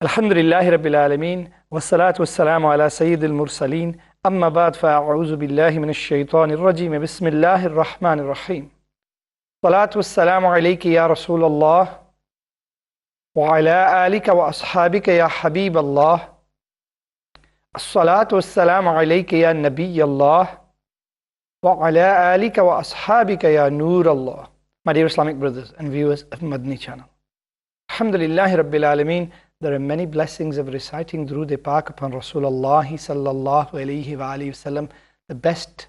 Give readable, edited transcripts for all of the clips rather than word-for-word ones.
الحمدللہ رب العالمین والصلاة والسلام على سید المرسلین اما بعد فاعوذ باللہ من الشیطان الرجیم بسم اللہ الرحمن الرحیم صلاة والسلام علیک یا رسول اللہ وعلى آلک واصحابک یا حبیب اللہ الصلاة والسلام علیک یا نبی اللہ وعلى آلک واصحابک یا نور اللہ. My dear Islamic brothers and viewers of Madani channel, alhamdulillah rabbil alameen. There are many blessings of reciting Durood Pak upon Rasulullah sallallahu alayhi wa alihi wasallam, the best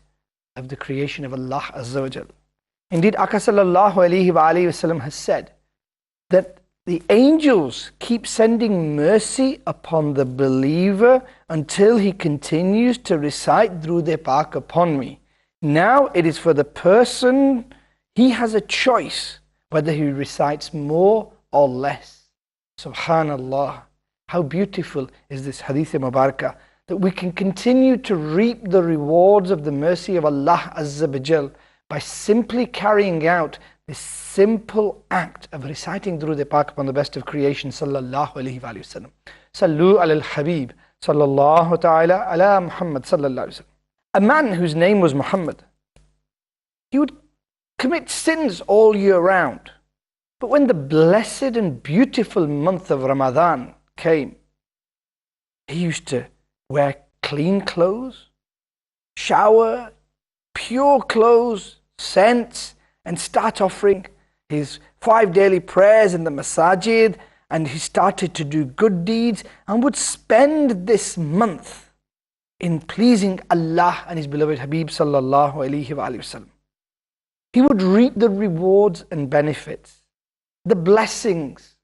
of the creation of Allah Azza wa Jal. Indeed, Aka sallallahu alayhi wa alihi wasallam has said that the angels keep sending mercy upon the believer until he continues to recite Durood Pak upon me. Now it is for the person, he has a choice whether he recites more or less. Subhanallah, how beautiful is this hadith mubarakah, that we can continue to reap the rewards of the mercy of Allah Azza wa Jal by simply carrying out this simple act of reciting Durood Pak upon the best of creation sallallahu alayhi wa sallam. Sallu ala الحبیب sallallahu ta'ala ala Muhammad sallallahu alayhi wa sallam. A man whose name was Muhammad, he would commit sins all year round. But when the blessed and beautiful month of Ramadan came, he used to wear clean clothes, shower, pure clothes, scents, and start offering his 5 daily prayers in the masajid, and he started to do good deeds and would spend this month in pleasing Allah and his beloved Habib sallallahu alayhi wa sallam. He would reap the rewards and benefits, the blessings.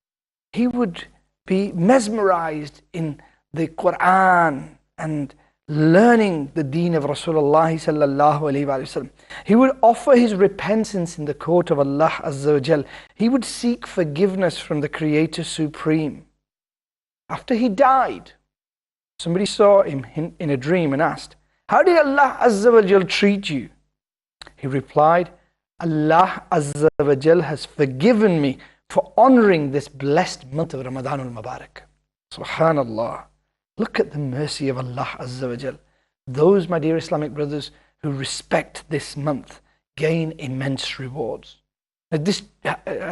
He would be mesmerized in the Quran and learning the deen of Rasulullah sallallahu alayhi wa sallam. He would offer his repentance in the court of Allah Azza wa Jal. He would seek forgiveness from the Creator Supreme. After he died, somebody saw him in a dream and asked, "How did Allah Azza wa Jal treat you?" He replied, "Allah Azza wa Jal has forgiven me for honoring this blessed month of Ramadan al-Mubarak." Subhanallah. Look at the mercy of Allah Azza wa Jal. Those, my dear Islamic brothers, who respect this month gain immense rewards. Now, this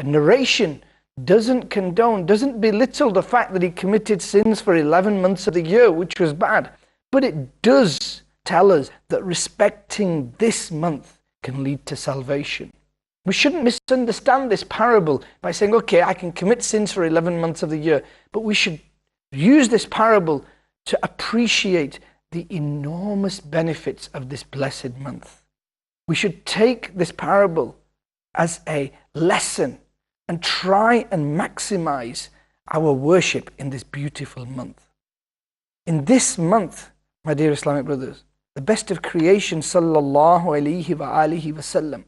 narration doesn't condone, doesn't belittle the fact that he committed sins for 11 months of the year, which was bad. But it does tell us that respecting this month can lead to salvation. We shouldn't misunderstand this parable by saying, okay, I can commit sins for 11 months of the year, but we should use this parable to appreciate the enormous benefits of this blessed month. We should take this parable as a lesson and try and maximize our worship in this beautiful month. In this month, my dear Islamic brothers, the best of creation sallallahu alayhi wa alihi wa sallam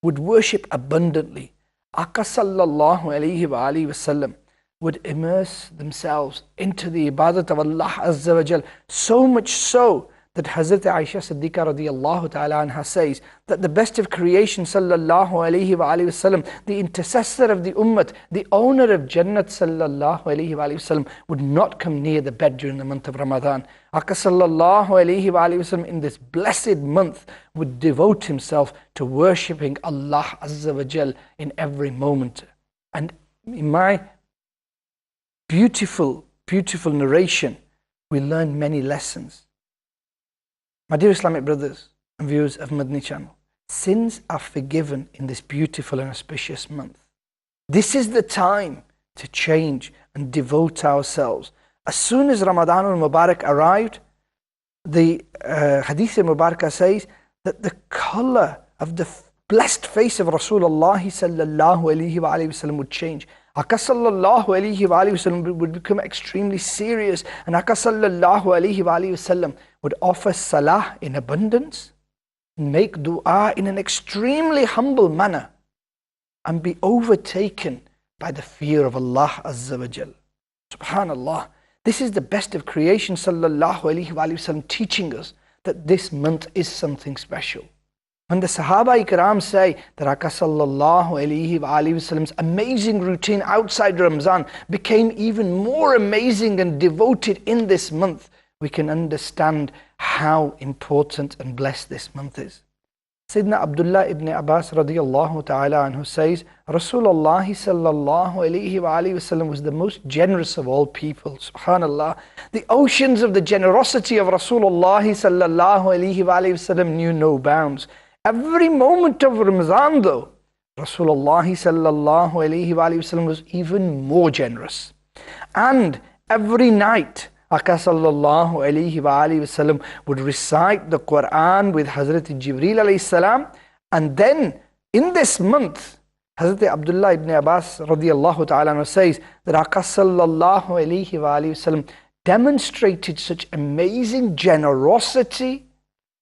would worship abundantly. Aka sallallahu alayhi wa alihi wa sallam would immerse themselves into the ibadat of Allah Azza wa Jal, so much so that Hazrat Aisha Siddiqa radiyallahu ta'ala anha says that the best of creation sallallahu alayhi wa alihi wa sallam, the intercessor of the ummah, the owner of Jannat sallallahu alayhi wa alihi wa sallam, would not come near the bed during the month of Ramadan. Aka sallallahu alayhi wa alihi wa sallam in this blessed month would devote himself to worshipping Allah Azza wa Jal in every moment. And in my beautiful narration, we learn many lessons. My dear Islamic brothers and viewers of Madani channel, sins are forgiven in this beautiful and auspicious month. This is the time to change and devote ourselves. As soon as Ramadan al-Mubarak arrived, the hadith al-Mubarakah says that the color of the blessed face of Rasulullah sallallahu alayhi wa sallam would change. Aka sallallahu alayhi wa sallam would become extremely serious, and Aka sallallahu alayhi wa sallam would offer salah in abundance, make dua in an extremely humble manner, and be overtaken by the fear of Allah Azza wa Jal. Subhanallah. This is the best of creation sallallahu alayhi wa sallam teaching us that this month is something special. When the Sahaba Ikram say that Aka sallallahu alayhi wa alihi wasallam's amazing routine outside Ramadan became even more amazing and devoted in this month, we can understand how important and blessed this month is. Sayyidina Abdullah ibn Abbas radiyallahu ta'ala anhu says, Rasulullah sallallahu alayhi wa alihi wasallam was the most generous of all people. Subhanallah. The oceans of the generosity of Rasulullah sallallahu alayhi wa alihi wasallam knew no bounds. Every moment of Ramadan though, Rasulullah sallallahu alayhi wa alihi wasallam was even more generous. And every night, Aka sallallahu alayhi wa alihi wasallam would recite the Quran with Hazrat Jibreel alayhi salam. And then in this month, Hazrat Abdullah ibn Abbas radiyallahu ta'ala says that Aka sallallahu alayhi wa alihi wasallam demonstrated such amazing generosity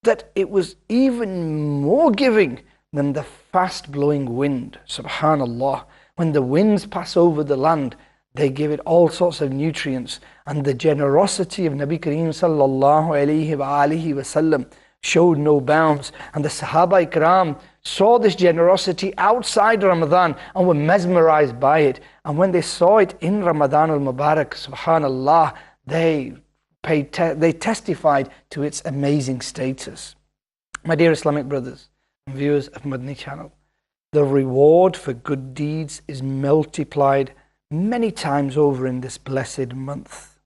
that it was even more giving than the fast blowing wind. Subhanallah. When the winds pass over the land, they give it all sorts of nutrients, and the generosity of Nabi Kareem sallallahu alayhi wa alihi wasallam showed no bounds. And the Sahaba Ikram saw this generosity outside Ramadan and were mesmerized by it. And when they saw it in Ramadan al-Mubarak, subhanallah, they testified to its amazing status. My dear Islamic brothers and viewers of Madani channel, the reward for good deeds is multiplied many times over in this blessed month.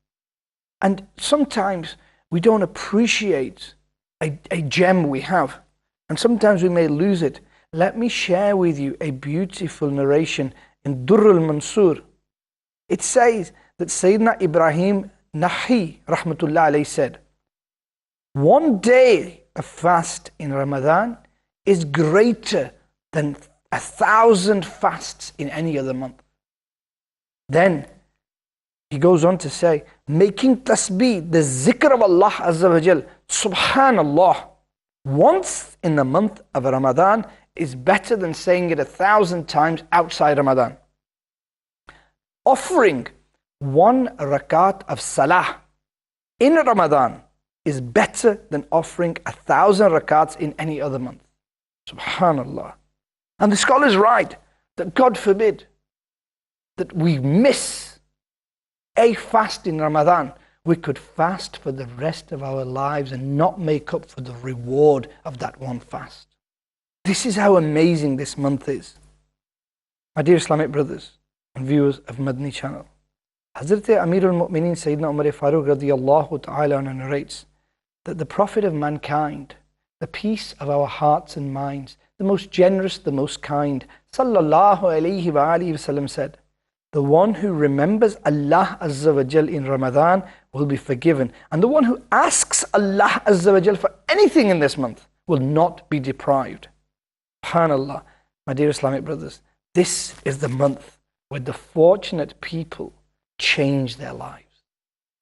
And sometimes we don't appreciate a gem we have, and sometimes we may lose it. Let me share with you a beautiful narration in Durr al-Mansur. It says that Sayyidina Ibrahim Nahi rahmatullah alayhi said, one day of fast in Ramadan is greater than 1,000 fasts in any other month. Then he goes on to say, making tasbih, the zikr of Allah Azza wa Jal, subhanallah, once in the month of Ramadan is better than saying it 1,000 times outside Ramadan. Offering one rakat of salah in Ramadan is better than offering 1,000 rakats in any other month. Subhanallah. And the scholars write that God forbid that we miss a fast in Ramadan. We could fast for the rest of our lives and not make up for the reward of that one fast. This is how amazing this month is. My dear Islamic brothers and viewers of Madani channel, Hazrat Amir al-Mu'mineen Sayyidina Umar Farooq radiyallahu ta'ala narrates that the Prophet of mankind, the peace of our hearts and minds, the most generous, the most kind, sallallahu alayhi wa alihi wasallam said, the one who remembers Allah Azza wa Jal in Ramadan will be forgiven. And the one who asks Allah Azza wa Jal for anything in this month will not be deprived. SubhanAllah, my dear Islamic brothers, this is the month where the fortunate people change their lives.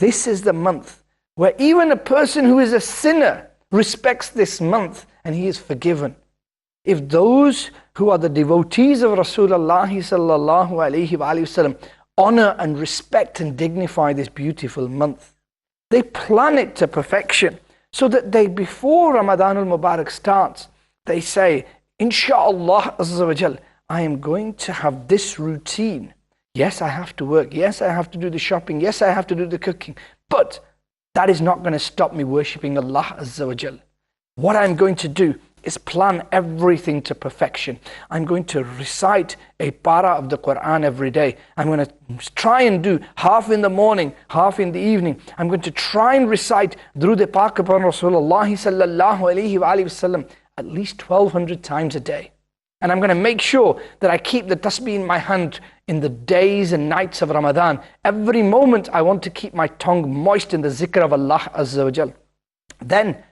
This is the month where even a person who is a sinner respects this month and he is forgiven. If those who are the devotees of Rasulullah sallallahu alayhi wa sallam honor and respect and dignify this beautiful month, they plan it to perfection so that they, before Ramadan al-Mubarak starts, they say, Insha'Allah Azza wa Jal, I am going to have this routine. Yes, I have to work. Yes, I have to do the shopping. Yes, I have to do the cooking. But that is not going to stop me worshipping Allah Azza wa Jal. What I'm going to do is plan everything to perfection. I'm going to recite a para of the Quran every day. I'm going to try and do half in the morning, half in the evening. I'm going to try and recite Durood Pak upon Rasulullah sallallahu alayhi wa sallam at least 1,200 times a day. And I'm going to make sure that I keep the tasbih in my hand in the days and nights of Ramadan. Every moment I want to keep my tongue moist in the zikr of Allah Azza wa Jal. Then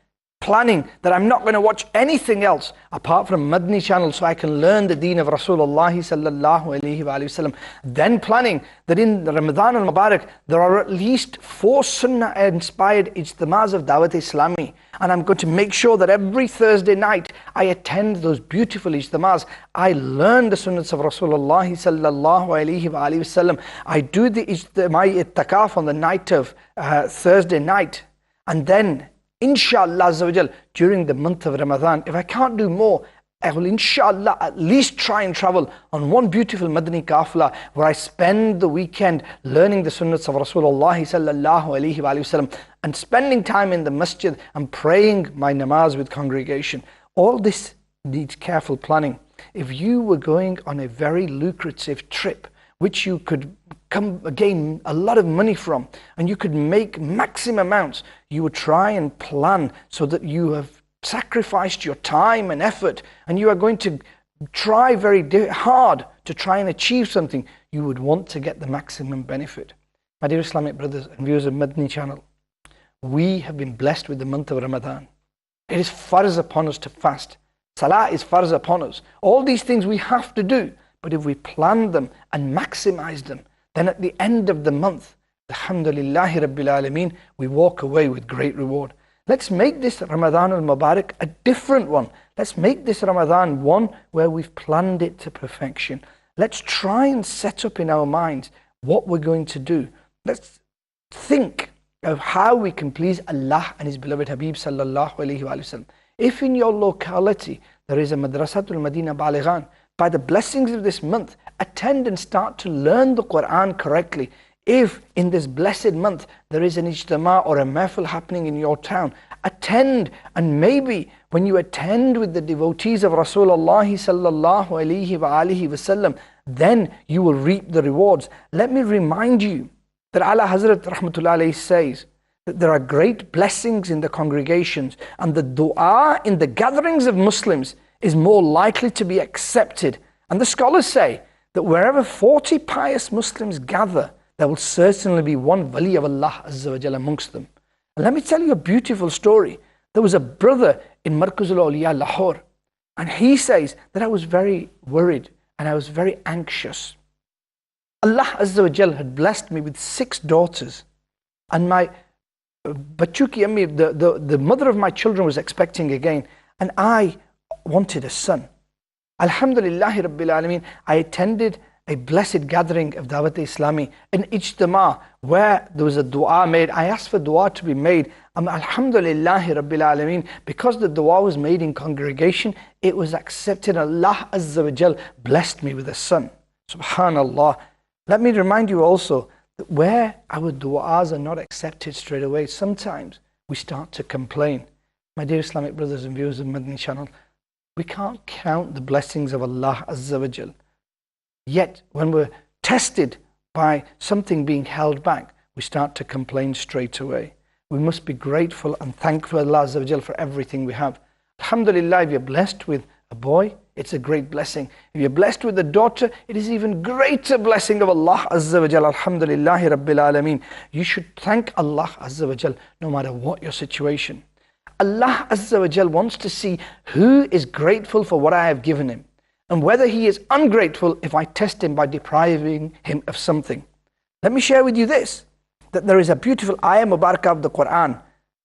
planning that I'm not going to watch anything else apart from Madani channel so I can learn the deen of Rasulullah sallallahu alayhi wa sallam. Then planning that in Ramadan al-Mubarak there are at least 4 sunnah inspired ijtima'as of Dawat Islami, and I'm going to make sure that every Thursday night I attend those beautiful ijtima'as. I learn the sunnahs of Rasulullah sallallahu alayhi wa sallam. I do my ittakaf on the night of Thursday night, and then inshallah Azza wa Jal, during the month of Ramadan, if I can't do more, I will inshallah at least try and travel on one beautiful Madani kafla where I spend the weekend learning the sunnahs of Rasulullah sallallahu alayhi wa sallam and spending time in the masjid and praying my namaz with congregation. All this needs careful planning. If you were going on a very lucrative trip, which you could gain a lot of money from, and you could make maximum amounts, you would try and plan so that you have sacrificed your time and effort, and you are going to try very hard to try and achieve something. You would want to get the maximum benefit. My dear Islamic brothers and viewers of Madani channel, we have been blessed with the month of Ramadan. It is farz upon us to fast. Salah is farz upon us. All these things we have to do, but if we plan them and maximize them, then at the end of the month, alhamdulillah rabbil alameen, we walk away with great reward. Let's make this Ramadan al-Mubarak a different one. Let's make this Ramadan one where we've planned it to perfection. Let's try and set up in our minds what we're going to do. Let's think of how we can please Allah and His beloved Habib sallallahu alayhi wa sallam. If in your locality there is a Madrasatul Madina Balighan, by the blessings of this month, attend and start to learn the Quran correctly. If in this blessed month there is an ijtama or a mahfil happening in your town, attend, and maybe when you attend with the devotees of Rasulullah sallallahu alayhi wa alihi wasallam, then you will reap the rewards. Let me remind you that Allah Hazrat rahmatullah alayhi says that there are great blessings in the congregations, and the dua in the gatherings of Muslims is more likely to be accepted. And the scholars say that wherever 40 pious Muslims gather, there will certainly be one wali of Allah Azza wa Jalla amongst them. And let me tell you a beautiful story. There was a brother in Markazul Awliya, Lahore, and he says that I was very worried and I was very anxious. Allah Azza wa Jalla had blessed me with 6 daughters, and my Bachuki Ammi, the mother of my children, was expecting again, and I wanted a son. Alhamdulillah Rabbil Alameen, I attended a blessed gathering of Dawat Islami, an ijtama where there was a dua made. I asked for dua to be made. Alhamdulillah Rabbil Alameen, because the dua was made in congregation, it was accepted. Allah Azza wa Jal blessed me with a son. Subhanallah. Let me remind you also that where our duas are not accepted straight away, sometimes we start to complain. My dear Islamic brothers and viewers of Madani channel, we can't count the blessings of Allah Azza wa Jal. Yet, when we're tested by something being held back, we start to complain straight away. We must be grateful and thankful to Allah Azza wa Jal for everything we have. Alhamdulillah, if you're blessed with a boy, it's a great blessing. If you're blessed with a daughter, it is even greater blessing of Allah Azza wa Jal. Alhamdulillah Rabbil Alameen. You should thank Allah Azza wa Jal no matter what your situation. Allah Azza wa Jal wants to see who is grateful for what I have given him, and whether he is ungrateful if I test him by depriving him of something. Let me share with you this, that there is a beautiful ayah mubarakah of the Quran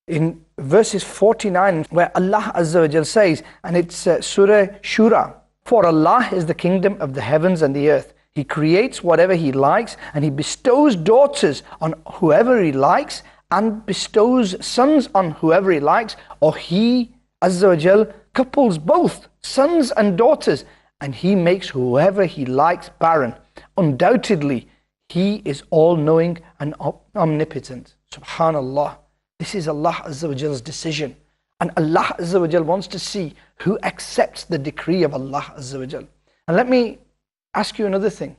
in verses 49 where Allah Azza wa Jal says, and it's Surah Shura, "For Allah is the kingdom of the heavens and the earth. He creates whatever he likes, and he bestows daughters on whoever he likes, and bestows sons on whoever he likes, or he, Azza wa Jal, couples both sons and daughters, and he makes whoever he likes barren. Undoubtedly, he is all-knowing and omnipotent." Subhanallah. This is Allah Azza wa Jal's decision. And Allah Azza wa Jal wants to see who accepts the decree of Allah Azza wa Jal. And let me ask you another thing.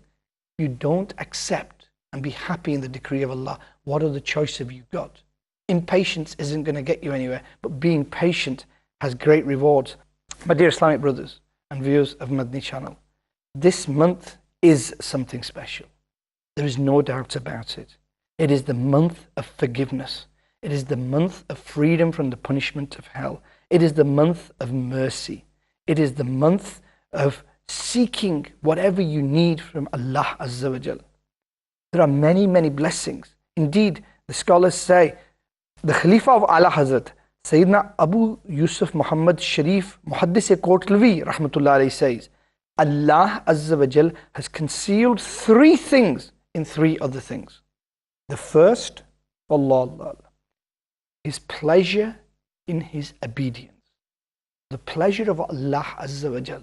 If you don't accept and be happy in the decree of Allah, what other choice have you got? Impatience isn't going to get you anywhere, but being patient has great rewards. My dear Islamic brothers and viewers of Madani channel, this month is something special. There is no doubt about it. It is the month of forgiveness. It is the month of freedom from the punishment of hell. It is the month of mercy. It is the month of seeking whatever you need from Allah Azza wa Jal. There are many, many blessings. Indeed, the scholars say, the Khalifa of Allah Hazrat, Sayyidina Abu Yusuf Muhammad Sharif Muhaddis Kotlvi Rahmatullah alayhi says, Allah Azza wa Jal has concealed 3 things in 3 other things. The first, Allah, His pleasure in his obedience. The pleasure of Allah Azza wa Jal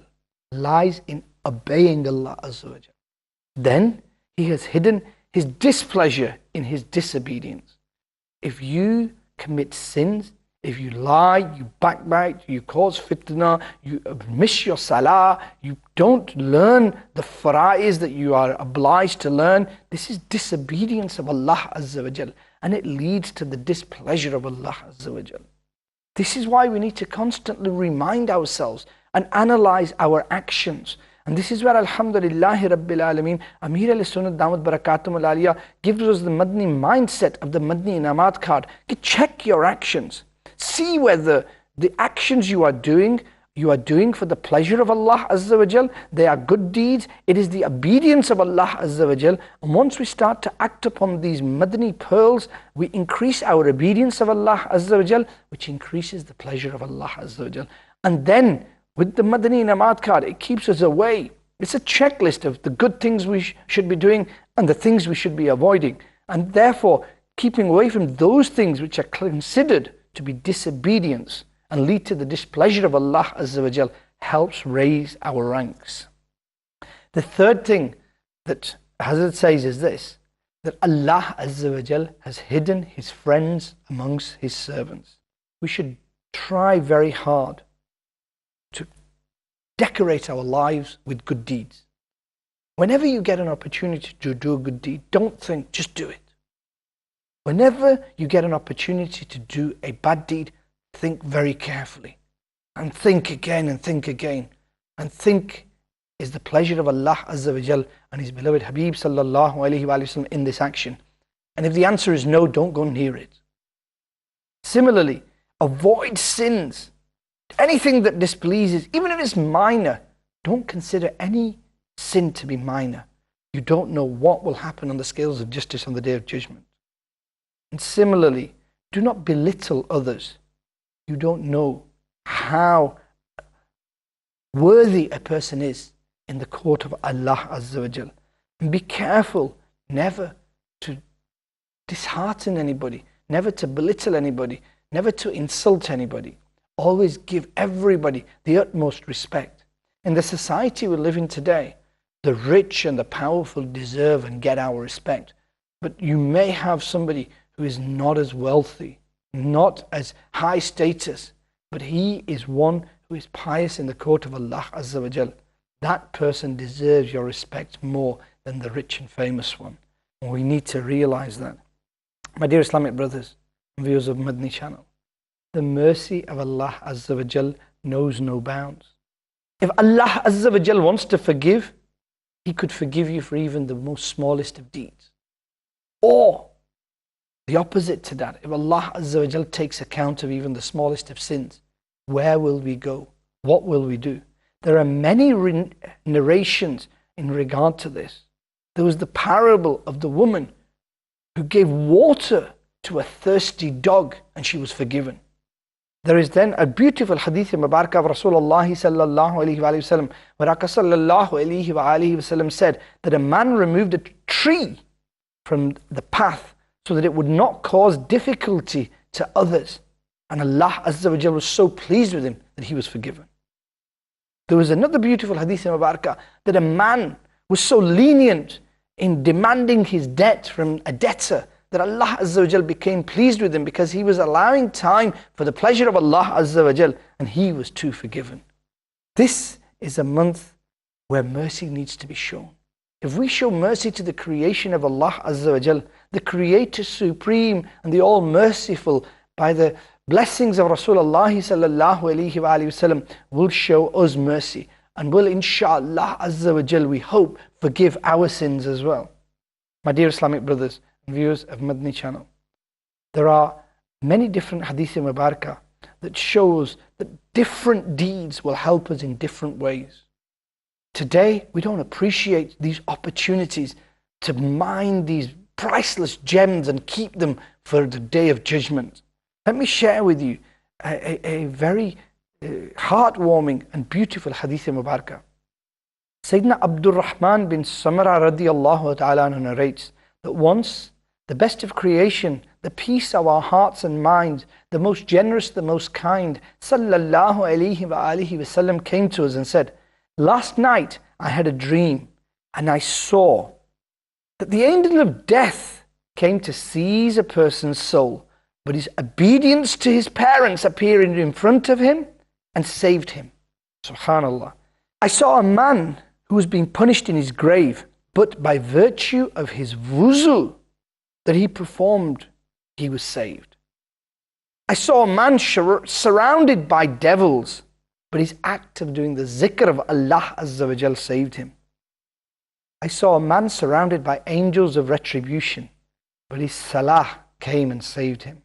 lies in obeying Allah Azza wa Jal. Then he has hidden his displeasure in his disobedience. If you commit sins, if you lie, you backbite, you cause fitna, you miss your salah, you don't learn the fara'is that you are obliged to learn, this is disobedience of Allah Azza wa Jal, and it leads to the displeasure of Allah Azza wa Jal. This is why we need to constantly remind ourselves and analyze our actions. And this is where Alhamdulillah Rabbil Alameen, Amir al-Sunnat Damat Barakatum al-Aliyah gives us the Madani mindset of the Madani Inamat card. Check your actions. See whether the actions you are doing for the pleasure of Allah Azza wa Jal. They are good deeds. It is the obedience of Allah Azza wa Jal. And once we start to act upon these Madani pearls, we increase our obedience of Allah Azza wa Jal, which increases the pleasure of Allah Azza wa Jal. And then with the Madani Namat card, it keeps us away. It's a checklist of the good things we should be doing and the things we should be avoiding. And therefore, keeping away from those things which are considered to be disobedience and lead to the displeasure of Allah Azza wa Jal helps raise our ranks. The third thing that Hazrat says is this, that Allah Azza wa Jal has hidden his friends amongst his servants. We should try very hard to decorate our lives with good deeds. Whenever you get an opportunity to do a good deed, don't think, just do it. Whenever you get an opportunity to do a bad deed, think very carefully and think again and think again and think, is the pleasure of Allah Azza wa Jal and his beloved Habib sallallahu alayhi wa sallam in this action? And if the answer is no, don't go near it. Similarly, avoid sins. Anything that displeases, even if it's minor, don't consider any sin to be minor. You don't know what will happen on the scales of justice on the Day of Judgment. And similarly, do not belittle others. You don't know how worthy a person is in the court of Allah Azza wa Jal. And be careful never to dishearten anybody, never to belittle anybody, never to insult anybody. Always give everybody the utmost respect. In the society we live in today, the rich and the powerful deserve and get our respect. But you may have somebody who is not as wealthy, not as high status, but he is one who is pious in the court of Allah Azza wa Jal. That person deserves your respect more than the rich and famous one. And we need to realize that. My dear Islamic brothers and viewers of Madani channel, the mercy of Allah Azza wa Jal knows no bounds. If Allah Azza wa Jal wants to forgive, he could forgive you for even the most smallest of deeds. Or the opposite to that, if Allah Azza wa Jal takes account of even the smallest of sins, where will we go? What will we do? There are many narrations in regard to this. There was the parable of the woman who gave water to a thirsty dog and she was forgiven. There is then a beautiful hadith Mubarak of Rasulullah sallallahu alayhi wa sallam, where Aka sallallahu alayhi wa sallam said that a man removed a tree from the path so that it would not cause difficulty to others. And Allah Azza wa Jalla was so pleased with him that he was forgiven. There was another beautiful hadith in Mubarakah that a man was so lenient in demanding his debt from a debtor that Allah Azza wa Jalla became pleased with him because he was allowing time for the pleasure of Allah Azza wa Jalla, and he was too forgiven. This is a month where mercy needs to be shown. If we show mercy to the creation of Allah Azza wa Jal, the Creator Supreme and the All-Merciful, by the blessings of Rasulullah sallallahu alayhi wa sallam, will show us mercy and will inshallah Azza wa Jal, we hope, forgive our sins as well. My dear Islamic brothers and viewers of Madani channel, there are many different hadith mubarakah that shows that different deeds will help us in different ways. Today, we don't appreciate these opportunities to mine these priceless gems and keep them for the Day of Judgment. Let me share with you a very heartwarming and beautiful hadith mubarakah. Sayyidina Abdul Rahman bin Samara radiyallahu ta'ala narrates that once the best of creation, the peace of our hearts and minds, the most generous, the most kind, sallallahu alayhi wa alihi wasallam, came to us and said, last night I had a dream and I saw that the angel of death came to seize a person's soul, but his obedience to his parents appeared in front of him and saved him. Subhanallah. I saw a man who was being punished in his grave, but by virtue of his wuzu that he performed, he was saved. I saw a man surrounded by devils, but his act of doing the zikr of Allah Azza wa Jal saved him. I saw a man surrounded by angels of retribution, but his salah came and saved him.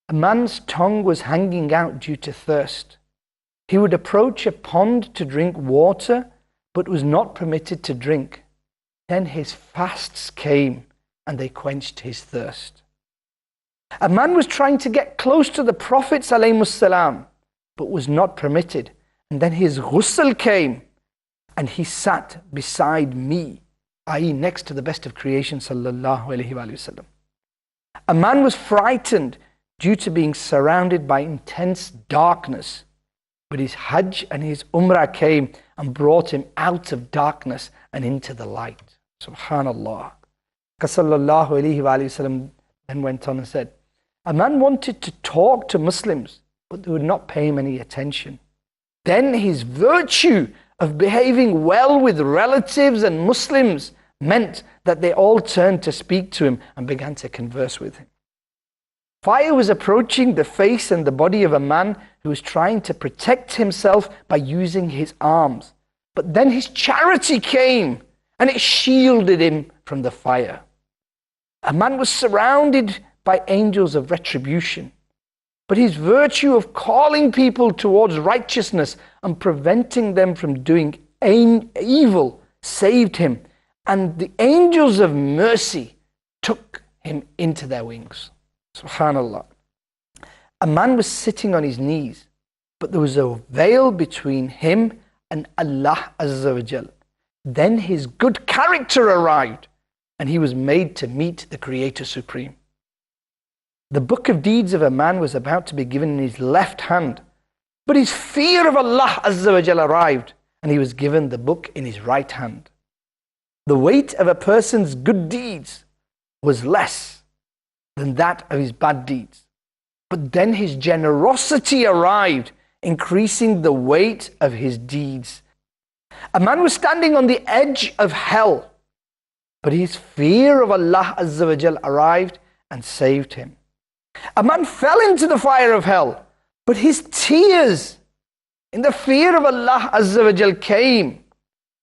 A man's tongue was hanging out due to thirst. He would approach a pond to drink water, but was not permitted to drink. Then his fasts came and they quenched his thirst. A man was trying to get close to the Prophets ﷺ, but was not permitted. And then his ghusl came and he sat beside me, i.e. next to the best of creation sallallahu alayhi wa sallam. A man was frightened due to being surrounded by intense darkness, but his Hajj and his Umrah came and brought him out of darkness and into the light. Subhanallah. Sallallahu alayhi wa sallam then went on and said, a man wanted to talk to Muslims, but they would not pay him any attention. Then his virtue of behaving well with relatives and Muslims meant that they all turned to speak to him and began to converse with him. Fire was approaching the face and the body of a man who was trying to protect himself by using his arms. But then his charity came and it shielded him from the fire. A man was surrounded by angels of retribution, but his virtue of calling people towards righteousness and preventing them from doing evil saved him, and the angels of mercy took him into their wings. Subhanallah. A man was sitting on his knees, but there was a veil between him and Allah Azza wa Jal. Then his good character arrived, and he was made to meet the Creator Supreme. The book of deeds of a man was about to be given in his left hand, but his fear of Allah Azza wa Jal arrived, and he was given the book in his right hand. The weight of a person's good deeds was less than that of his bad deeds. But then his generosity arrived, increasing the weight of his deeds. A man was standing on the edge of hell, but his fear of Allah Azza wa Jal arrived and saved him. A man fell into the fire of hell, but his tears in the fear of Allah Azza wa Jal came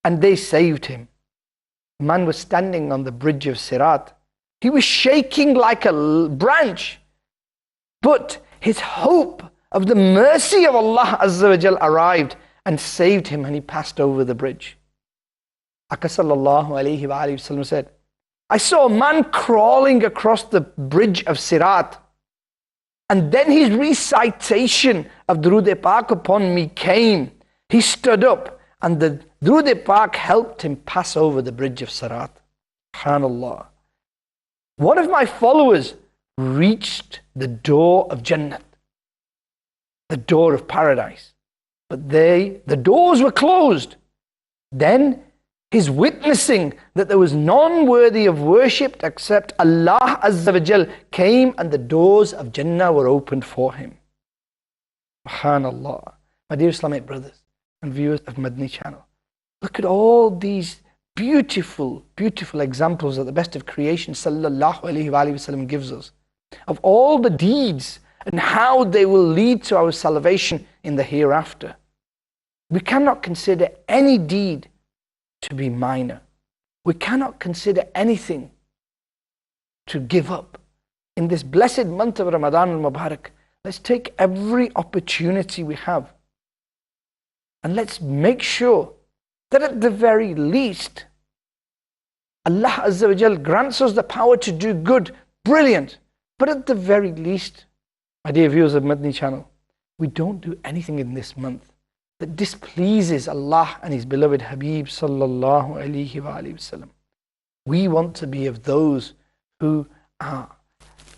and they saved him. A man was standing on the bridge of Sirat. He was shaking like a branch, but his hope of the mercy of Allah Azza wa Jal arrived and saved him, and he passed over the bridge. Aka sallallahu alayhi wa sallam said, I saw a man crawling across the bridge of Sirat, and then his recitation of Durood-e-Pak upon me came. He stood up, and the Durood-e-Pak helped him pass over the bridge of Sirat. SubhanAllah. One of my followers reached the door of Jannah, the door of paradise, but the doors were closed. Then his witnessing that there was none worthy of worship except Allah Azza wa Jal came, and the doors of Jannah were opened for him. SubhanAllah. My dear Islamic brothers and viewers of Madani channel, look at all these beautiful, beautiful examples that the best of creation sallallahu alayhi wa sallam gives us of all the deeds and how they will lead to our salvation in the hereafter. We cannot consider any deed to be minor. We cannot consider anything to give up. In this blessed month of Ramadan al-Mubarak, let's take every opportunity we have, and let's make sure that at the very least Allah Azza wa Jal grants us the power to do good. Brilliant. But at the very least, my dear viewers of Madani channel, we don't do anything in this month that displeases Allah and His beloved Habib sallallahu alayhi wa sallam. We want to be of those who are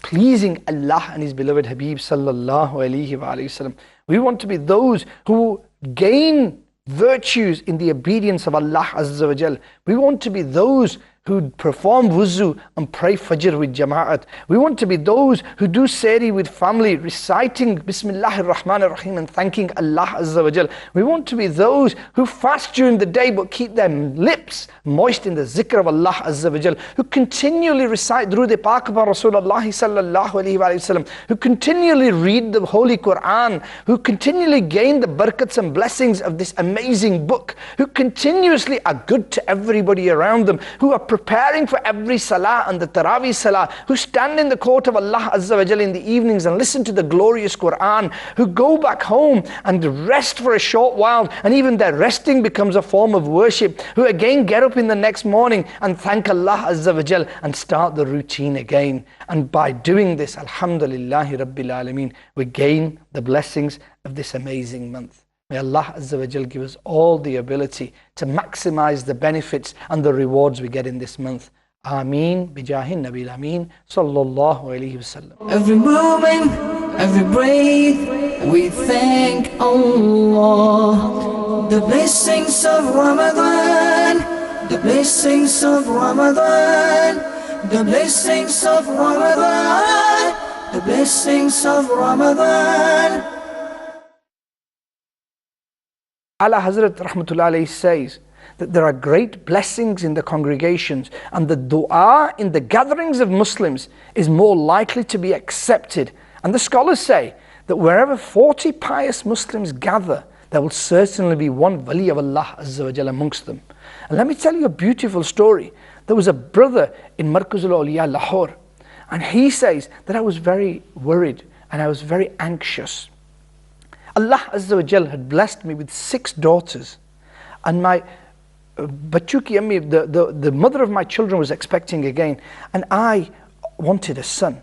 pleasing Allah and His beloved Habib sallallahu alayhi wa sallam. We want to be those who gain virtues in the obedience of Allah Azza wa Jal. We want to be those who perform wuzu and pray fajr with jama'at. We want to be those who do sehri with family, reciting Bismillahir Rahmanir Rahim and thanking Allah Azza wa Jal. We want to be those who fast during the day but keep their lips moist in the zikr of Allah Azza wa Jal, who continually recite Durood Pak upon Rasulullah sallallahu alayhi wa sallam, who continually read the Holy Quran, who continually gain the barakats and blessings of this amazing book, who continuously are good to everybody around them, who are preparing for every salah and the Taraweeh salah, who stand in the court of Allah Azza wa Jal in the evenings and listen to the glorious Quran, who go back home and rest for a short while, and even their resting becomes a form of worship, who again get up in the next morning and thank Allah Azza wa Jal and start the routine again. And by doing this, Alhamdulillahi Rabbil Alameen, we gain the blessings of this amazing month. May Allah Azza wa Jal give us all the ability to maximize the benefits and the rewards we get in this month. Ameen. Bijahin Nabil Ameen. Sallallahu alayhi wa sallam. Every moment, every breath, we thank Allah. The blessings of Ramadan, the blessings of Ramadan, the blessings of Ramadan, the blessings of Ramadan. Ala Hazrat Rahmatullah alayhi says that there are great blessings in the congregations, and the dua in the gatherings of Muslims is more likely to be accepted. And the scholars say that wherever 40 pious Muslims gather, there will certainly be one wali of Allah Azza wa Jalla amongst them. And let me tell you a beautiful story. There was a brother in Markazul Awliya, Lahore, and he says that I was very worried and I was very anxious. Allah Azza wa Jal had blessed me with 6 daughters, and my Bachuki Ammi, the mother of my children, was expecting again, and I wanted a son.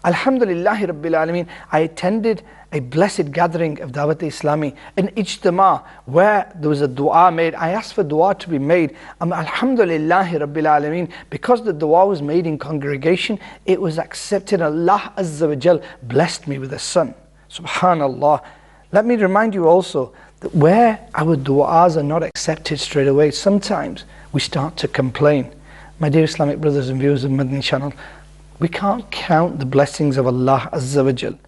Alhamdulillahi Rabbil Alameen, I attended a blessed gathering of Dawat Islami, an ijtima, where there was a dua made. I asked for dua to be made, and Alhamdulillahi Rabbil Alameen, because the dua was made in congregation, it was accepted. Allah Azza wa Jal blessed me with a son. Subhanallah. Let me remind you also that where our du'as are not accepted straight away, sometimes we start to complain. My dear Islamic brothers and viewers of Madani channel, we can't count the blessings of Allah Azza wa Jal.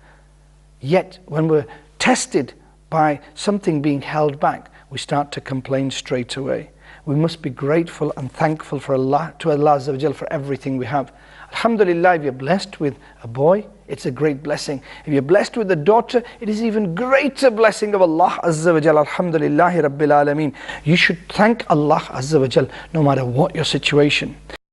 Yet when we're tested by something being held back, we start to complain straight away. We must be grateful and thankful to Allah Azza wa Jal for everything we have. Alhamdulillah, if you're blessed with a boy, it's a great blessing. If you're blessed with a daughter, it is even greater blessing of Allah Azza wa Jal. Alhamdulillahi Rabbil Alameen. You should thank Allah Azza wa Jal no matter what your situation.